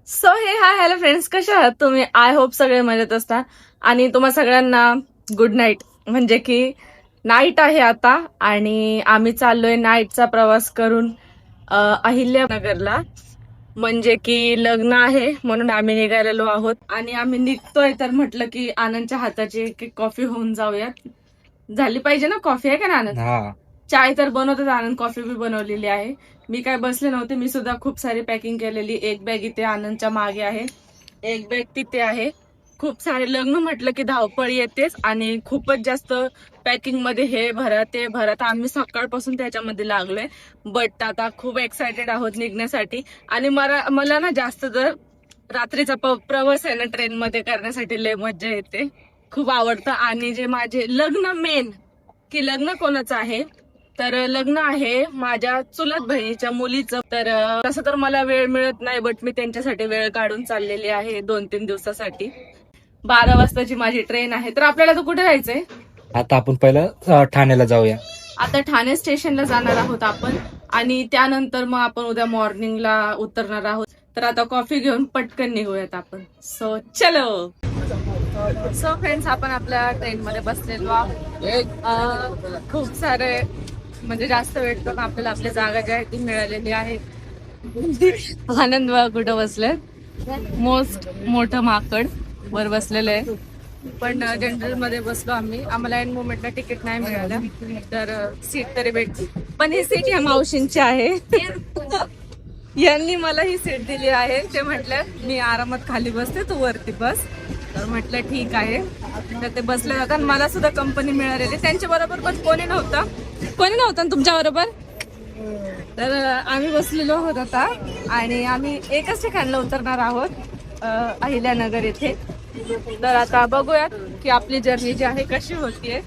So hi hello friends, कसे आहात तुम्ही? आय होप सगळे मजेत असतात. आणि तुम्हा सगळ्यांना गुड नाईट. म्हणजे की नाईट आहे आता आणि आम्ही चाललोय नाईटचा प्रवास करून अहिल्यानगरला. म्हणजे की लग्न आहे म्हणून आम्ही निघालेलो आहोत आणि आम्ही निघतोय तर म्हटलं की आनंदच्या हाताची एक कॉफी होऊन जाऊयात. झाली पाहिजे ना कॉफी, आहे का ना आनंद? हा. चाय तर बनवतच, आनंद कॉफी बी बनवलेली आहे. मी काय बसले नव्हते, मी सुद्धा खूप सारी पॅकिंग केलेली. एक बॅग इथे आनंदच्या मागे आहे, एक बॅग तिथे आहे. खूप सारे लग्न म्हटलं की धावपळ येतेच आणि खूपच जास्त पॅकिंग मध्ये हे भरा ते भरा. तर आम्ही सकाळपासून त्याच्यामध्ये लागलोय. बट आता खूप एक्सायटेड आहोत निघण्यासाठी. आणि मला ना जास्त जर रात्रीचा प्रवास आहे ना ट्रेन मध्ये करण्यासाठी लय मज्जा येते, खूप आवडतं. आणि जे माझे लग्न मेन की लग्न कोणाचं आहे, तर लग्न आहे माझ्या चुलत बहिणीच्या मुलीचं. तर तसं तर मला वेळ मिळत नाही, बट मी त्यांच्यासाठी वेळ काढून चाललेली आहे 2-3 दिवसासाठी. 12 वाजताची माझी ट्रेन आहे. तर आपल्याला तर कुठे जायचंय? आता आपण पहिलं ठाण्याला जाऊया. आता ठाणे स्टेशनला जाणार आहोत आपण आणि त्यानंतर मग आपण उद्या मॉर्निंगला उतरणार आहोत. तर आता कॉफी घेऊन पटकन निघूयात आपण. सो चलो. सो फ्रेंड्स, आपण आपल्या ट्रेन मध्ये बसलेलो आहोत. खूप सारे म्हणजे जास्त वेट करून आपल्याला आपली जागा जी आहे ती मिळालेली आहे. आनंद बघा कुठं बसले, मोस्ट मोठं माकड वर बसलेलं आहे. पण जनरल मध्ये बसलो आम्ही. आम्हाला एंड मोमेंटला तिकीट नाही मिळालं, तर सीट तरी भेटली. पण ही सीट ह्या मावशींची आहे. यांनी मला ही सीट दिली आहे. ते म्हटलं मी आरामात खाली बसते, तू वरती बस. तर म्हटलं ठीक आहे. तर ते बसले जातात. मला सुद्धा कंपनी मिळालेली. त्यांच्या बरोबर पण कोणी नव्हतं ना तुमच्या बरोबर. तर आम्ही बसलेलो आहोत आता आणि आम्ही एकाच ठिकाणला उतरणार आहोत, अहिल्यानगर येथे. तर आता बघूयात की आपली जर्नी जी आहे कशी होतीये.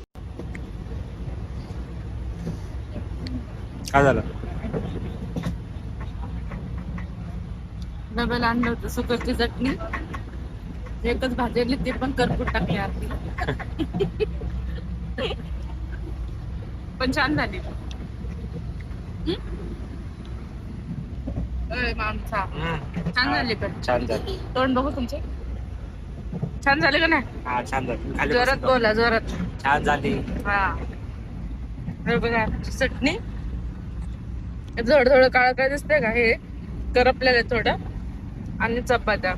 काय झालं? डब्याला आणलं होतं सुकटची चटणी, एकच भाजली, ती पण करपूट टाकली आरती. पण छान झाली. माणसा छान झाली. पण छान झाली. तोंड बघू तुमचे, छान झाले का नाही? हा, छान झाली. जोरात बोला, जोरात. छान झाली. हा, हे बघा चटणी. थोडं काळं काय दिसतंय का, हे करपलेलं आहे थोडं. आणि चपात्या.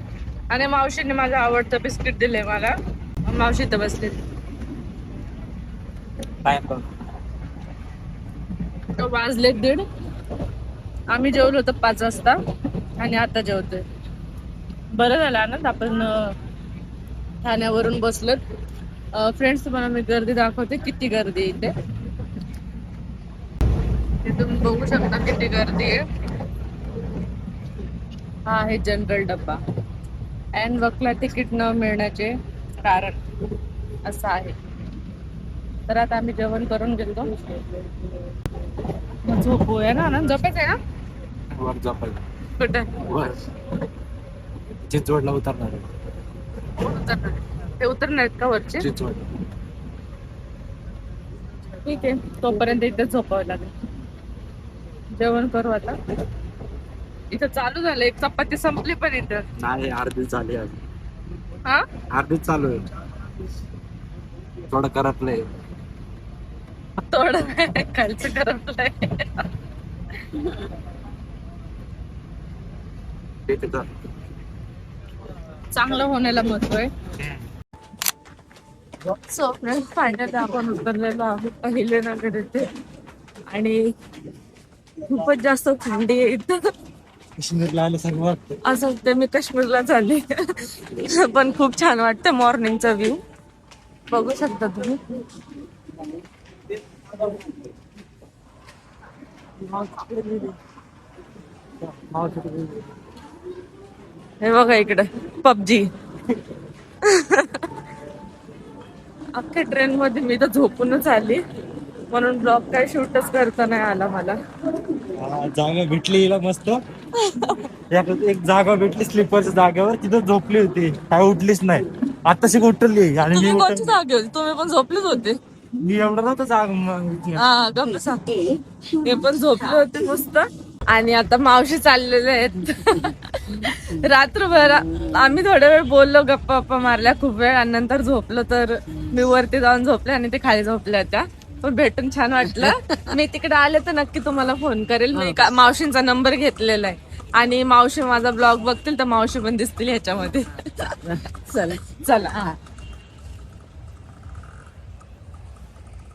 आणि मावशीने माझं आवडतं बिस्किट दिलंय मला. मावशी तर बसले. वाजले 1:30. आम्ही जेवलो होतो 5 वाजता आणि आता जेवतोय. बरं झालं आनंद आपण ठाण्यावरून बसलो. फ्रेंड्स, तुम्हाला मी गर्दी दाखवते, किती गर्दी इथे. तुम्ही बघू शकता किती गर्दी आहे. हा आहे जनरल डब्बा. अँड वकला तिकीट न मिळण्याचे कारण असं आहे. तर आता आम्ही जेवण करून गेलो. झोपूया ना आनंद? झोपायचं आहे ना? वर झोपायला. कुठं? वर चिंचवडला उतरणार आहे. उतरणार? ते उतरणार आहेत का वरचे? चिंचवड. ठीक आहे, तोपर्यंत इथे झोपावं लागेल. जेवण करू आता. इथं चालू झालं, एक चपाती संपली पण इथं. नाही, अर्धीच झाली आज. हा, अर्धीच चालू आहे. थोडं करपलंय. थोडं खालचं करपलंय. चांगलं होण्याला महत्व आहे. सो फ्रेंड्स, फायनली आपण उतरलेलो आहोत अहिल्यानगर येथे. आणि खूपच जास्त थंडी आहे इथं. काश्मीरला आल्यासारखं वाटतं. असं वाटतं मी काश्मीरला झाले. पण खूप छान वाटतं. मॉर्निंगचा व्ह्यू बघू शकता तुम्ही. हे बघा इकडे पबजी. अख्ख्या ट्रेन मध्ये मी तर झोपूनच आली, म्हणून ब्लॉग काय शूटच करता नाही आला मला. जागा भेटली हिला मस्त. एक जागा भेटली स्लीपरच्या जागेवर, तिथं झोपली होती, काय उठलीच नाही. आताशी उठली आणि तुम्ही कोणची जागे होते? तुम्ही पण झोपलेच होते. मी एवढं नव्हतं हा, गप्प सांगते. ते पण झोपले होते मस्त. आणि आता मावशी चाललेले आहेत रात्रभर आम्ही थोडा वेळ बोललो, गप्पा गप्पा मारल्या खूप वेळ आणि नंतर झोपलो. तर मी वरती जाऊन झोपले आणि ते खाली झोपल्या होत्या. पण भेटून छान वाटलं. मी तिकडे आले तर नक्की तुम्हाला फोन करेल. मी मावशींचा नंबर घेतलेला आहे आणि मावशी माझा ब्लॉग बघतील तर मावशी पण दिसतील ह्याच्यामध्ये. चला चला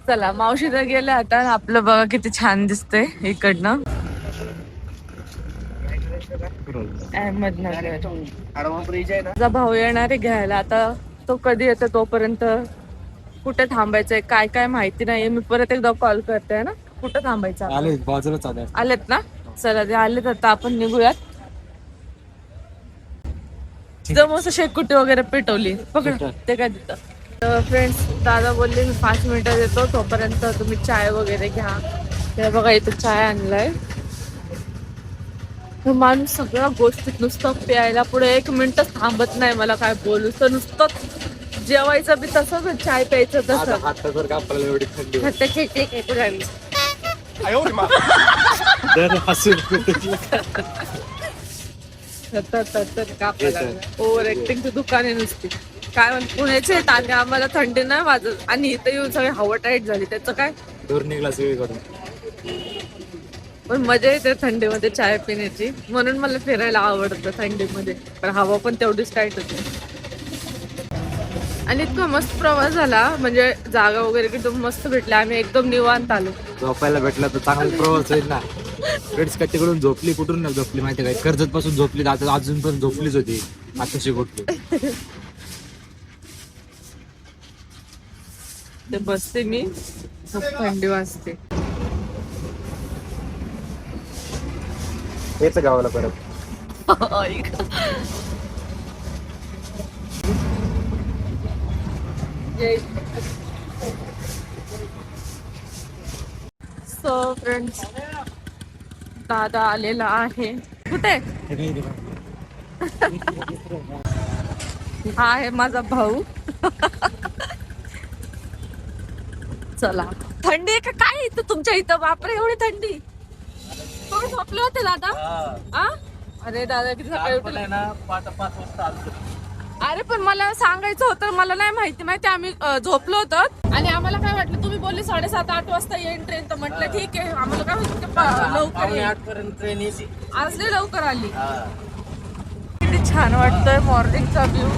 चला, मावशी तर गेल्या आता. आपलं बघा किती छान दिसतंय इकडनं. अहमदनगर माझा भाऊ येणार आहे घ्यायला. आता तो कधी येतो तोपर्यंत कुठे थांबायचंय काय काय माहिती नाहीये. मी परत एकदा कॉल करते ना. कुठं थांबायचं आपण? आले बाजूलाच आले. आलेत ना. चला ते आलेत आता आपण निघूयात. जमोसा शेकुटी वगैरे पेटवली पकड ते काय तिथं. तर फ्रेंड्स, दादा बोलले मी 5 मिनिटात येतो, तोपर्यंत तुम्ही चाय वगैरे घ्या. ते बघा इथं चाय आणलाय. माणूस सगळ्या गोष्टीत नुसतं प्यायला पुढे 1 मिनिटच थांबत नाही. मला काय बोलू तर नुसतं जेवायचं बी तसंच, चाय प्यायचं तसं. आता जर का आपल्याला एवढी थंडी ओव्हर ऍक्टिंगची दुकाने नुसती. काय म्हणते पुण्याचे आहेत आणि आम्हाला थंडी नाही वाजत आणि इथं येऊन सगळी हवा टाईट झाली. त्याचं काय दूर निघला सगळी करून. पण मजा येते थंडीमध्ये चाय पिण्याची. म्हणून मला फिरायला आवडतं थंडीमध्ये. पण हवा पण तेवढीच टाईट होती. आणि इतका मस्त प्रवास झाला. म्हणजे जागा वगैरे एकदम मस्त भेटल्या. आम्ही एकदम निवांत आलो. झोपायला भेटला तर चांगला प्रवास होईल ना. फ्रेंड्स का तिकडून झोपली, कुठून नाही झोपली माहिती काय, कर्जत पासून झोपली. आता अजून पण झोपलीच होती. आताशी उठली. ते बसते मी, खूप थंडी वाजते. हेच गावाला परत. सो फ्रेंड्स, दादा आलेला आहे. कुठे हा आहे माझा भाऊ. चला, थंडी आहे का काय इथं तुमच्या इथं? बापरे एवढी थंडी. तुम्ही झोपले होते दादा? अरे दादा किती सकाळी उठले ना. 5 वाजता आलो. अरे पण मला सांगायचं होतं, मला नाही माहिती. आम्ही झोपलो होतो आणि आम्हाला काय वाटलं, तुम्ही बोलले 7:30-8 वाजता येईन ट्रेन. तर म्हटलं ठीक आहे. आम्हाला काय होतं लवकर येईल. 8 पर्यंत ट्रेन यायची. आज लय लवकर आली. किती छान वाटतोय मॉर्निंगचा व्ह्यू.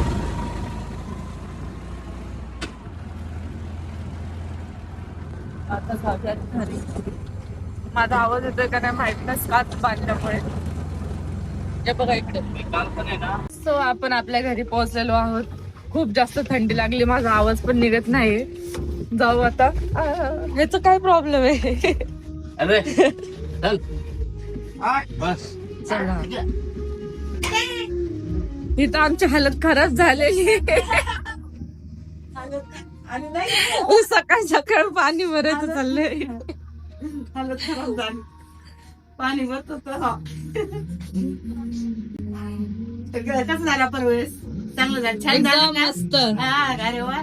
आता जाऊयात घरी. माझा आवाज येतोय का नाही माहित नाही, स्कार्फ बांधल्यामुळे. हे बघा इकडे. सो आपण आपल्या घरी पोहोचलेलो आहोत. खूप जास्त थंडी लागली, माझा आवाज पण निघत नाही. जाऊ आता. ह्याच काय प्रॉब्लेम आहे? अरे चल बस. चला, इथं आमची हालत खराब झालेली. सकाळ सकाळ पाणी भरायचं चाललंय. हालत खराब झाली. पाणी भरत कसं झालं परवेळेस? चांगलं झालं, छान झालं ना? मस्त. अरे वा.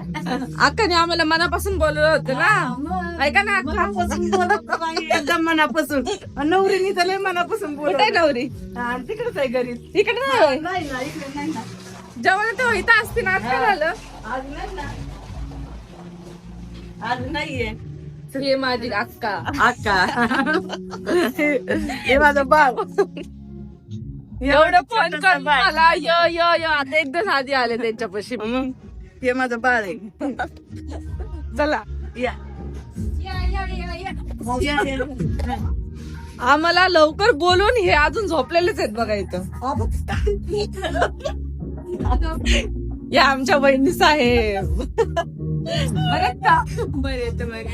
अक्काने आम्हाला मनापासून बोलवलं होतं ना. ऐका ना अक्का, एकदम मनापासून. नवरीनी तर लय मनापासून बोल. कुठे नवरी? तिकडेच आहे घरी. इकडे नाही. नाही ना, इकडे नाही ना. जेव्हा तेव्हा इथं असते ना. आज काय झालं? आज नाही ना. आज नाहीये. हे माझी अक्का. हे माझं बाळ. एवढं फोन कर मला. य आता एकदाच आधी आले त्यांच्यापाशी. हे माझं बाळ आहे. चला या. आम्हाला लवकर बोलून हे अजून झोपलेलेच आहेत बघा इथं. या आमच्या बहिणी साहेब. बरं का? बरं येतं मग.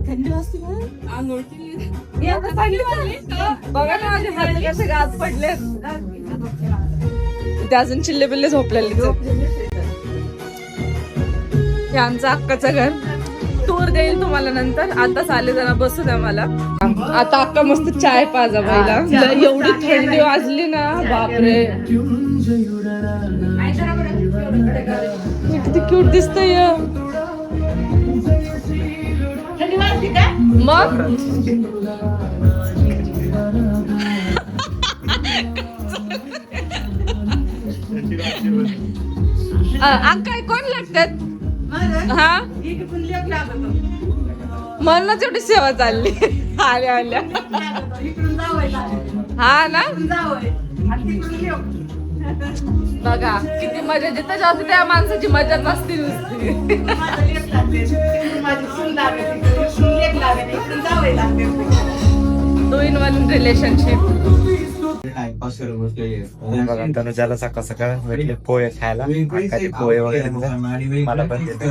थंडी वाजते ना. आंघोळ केली. बघा ना माझे हात कसे गाज पडले. ते अजून चिल्ले बिल्ले झोपलेले. हे आमचं अक्काचं घर. टूर देईल तुम्हाला नंतर. आताच आले जरा बसू द्या मला. आता अक्का मस्त चाय पाजा पहिला. एवढी थंडी वाजली ना बापरे. किती क्यूट दिसतंय. मग अंकाय कोण लागतात हा इकडून लेप लागतो. म्हणूनच एवढी सेवा चालली आल्या आल्या इकडून जावं लागतं. हा ना जावंय आणि तिकडून लेप. बघा किती मजा जिथं जास्त त्या माणसाची मजाच असते नुसती माझं लेप लागते. तिकडून माझी सून लागते. तिकडून लेप लागते. इकडून जावंय लागते. 2 in 1 रिलेशनशिप टाइमपास करत बसले. बघा तनुजाला सकाळ सकाळ भेटले पोहे खायला काही पोहे वगैरे दिले. मला पण दिले.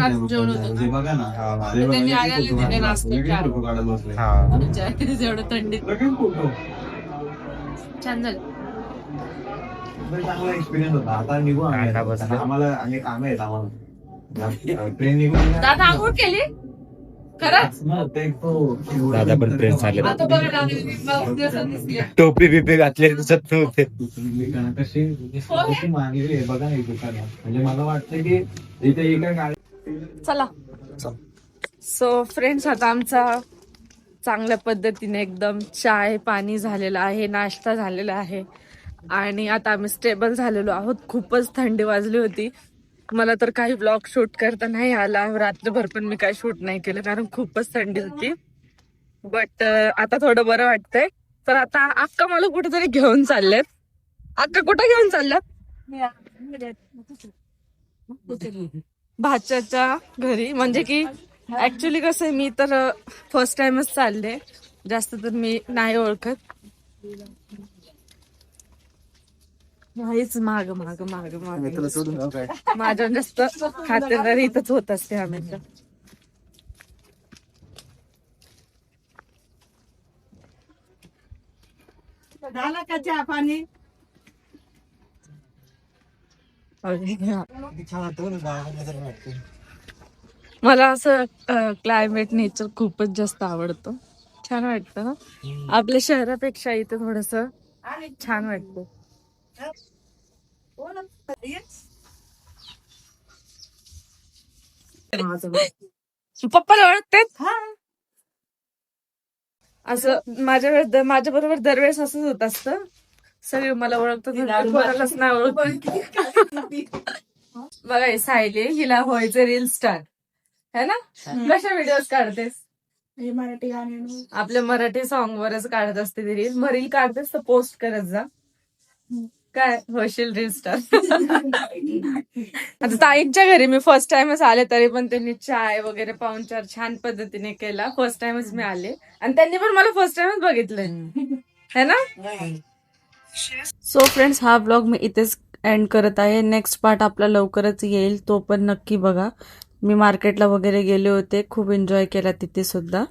म्हणजे बघा ना, हा. ते बघा, त्यांनी एक आल्याला फोटो दिले काढला. नाश्ते वेगळे चार. फोटो काढत बसले. हा एवढं थंडीत लगेच फोटो. छान झालं लय चांगला एक्सपिरियन्स होता. आता निघू आम्ही. आता बसले. आम्हाला आणि काम आहेत आम्हाला. ट्रेन निघून दादा आंघोळ केली खरंच ते तो दादा पण ट्रेन चालले. आता बघा दादा दिवसात दिसली. टोपी बिपी घातले दिसत नव्हते. कशी मागणी आहे बघा ना, दुकानात. म्हणजे मला वाटतं की इथे एका गाडी चला सो फ्रेंड्स आता आमचा चांगल्या पद्धतीने एकदम चाय पाणी झालेला आहे, नाश्ता झालेला आहे आणि आता आम्ही स्टेबल झालेलो आहोत. खूपच थंडी वाजली होती. मला तर काही ब्लॉग शूट करता नाही आला. रात्रभर पण मी काही शूट नाही केलं कारण खूपच थंडी होती. बट आता थोडं बरं वाटतंय. तर आता अक्का मला कुठेतरी घेऊन चाललेत. अक्का कुठे घेऊन चालल्यात? भाच्याच्या घरी. म्हणजे की ऍक्च्युली कसं आहे, मी तर फर्स्ट टाइमच चालले, जास्त तर मी नाही ओळखत. नाहीच माग माग माग माग माझ्या जास्त खातेदारी इथंच होत असते हमेशा. झाला का चहा पाणी? मला असं क्लायमेट नेचर खूपच जास्त आवडतं. छान वाटतं ना आपल्या शहरापेक्षा इथं थोडस छान वाटतं. पप्पाला ओळखतेत असं माझ्या बरोबर दरवेळेस असंच होत असतं. सगळे मला ओळखतात, कोणालाच नाही ओळखत. बघा ही सायली, हिला व्हायचं रील स्टार है ना. कशा व्हिडिओज काढतेस? हे मराठी गाणे आपल्या मराठी सॉन्ग वरच काढत असते ती रील. मग रील काढतेस तर पोस्ट करत जा. काय होशील रील स्टार. आता ताईंच्या घरी मी फर्स्ट टाइमच आले, तरी पण त्यांनी चाय वगैरे पाहुणचार छान पद्धतीने केला. फर्स्ट टाइमच मी आले आणि त्यांनी पण मला फर्स्ट टाइमच बघितलंय है ना. सो फ्रेंड्स, हा ब्लॉग मी इथेच एंड करत आहे. नेक्स्ट पार्ट आपला लवकरच येईल, तो पण नक्की बघा. मी मार्केटला वगैरे गेले होते, खूप एन्जॉय केला तिथे सुद्धा.